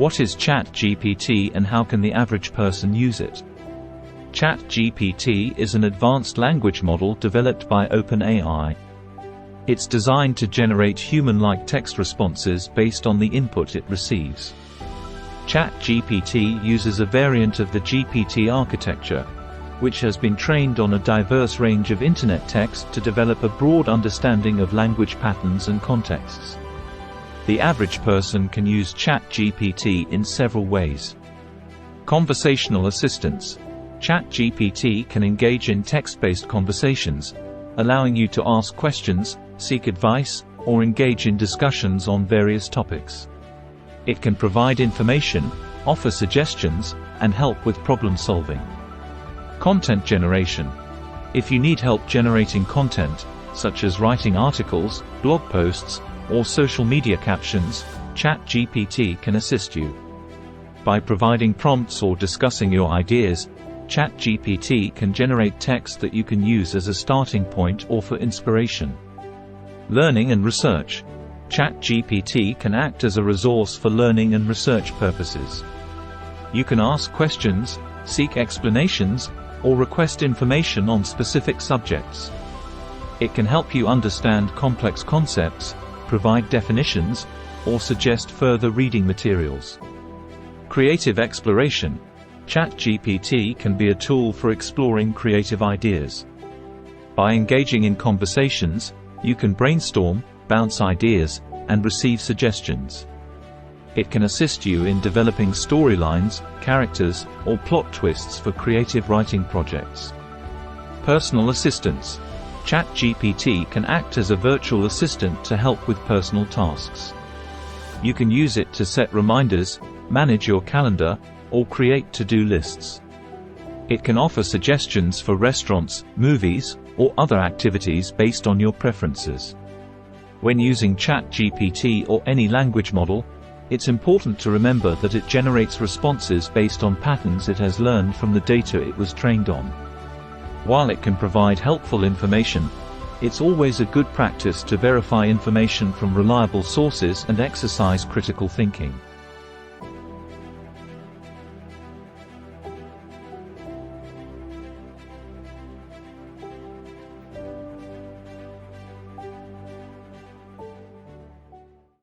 What is ChatGPT and how can the average person use it? ChatGPT is an advanced language model developed by OpenAI. It's designed to generate human-like text responses based on the input it receives. ChatGPT uses a variant of the GPT architecture, which has been trained on a diverse range of Internet text to develop a broad understanding of language patterns and contexts. The average person can use ChatGPT in several ways. Conversational assistance. ChatGPT can engage in text-based conversations, allowing you to ask questions, seek advice, or engage in discussions on various topics. It can provide information, offer suggestions, and help with problem solving. Content generation. If you need help generating content, such as writing articles, blog posts, or social media captions, ChatGPT can assist you. By providing prompts or discussing your ideas, ChatGPT can generate text that you can use as a starting point or for inspiration. Learning and research. ChatGPT can act as a resource for learning and research purposes. You can ask questions, seek explanations, or request information on specific subjects. It can help you understand complex concepts, provide definitions, or suggest further reading materials. Creative exploration. ChatGPT can be a tool for exploring creative ideas. By engaging in conversations, you can brainstorm, bounce ideas, and receive suggestions. It can assist you in developing storylines, characters, or plot twists for creative writing projects. Personal assistance. ChatGPT can act as a virtual assistant to help with personal tasks. You can use it to set reminders, manage your calendar, or create to-do lists. It can offer suggestions for restaurants, movies, or other activities based on your preferences. When using ChatGPT or any language model, it's important to remember that it generates responses based on patterns it has learned from the data it was trained on. While it can provide helpful information, it's always a good practice to verify information from reliable sources and exercise critical thinking.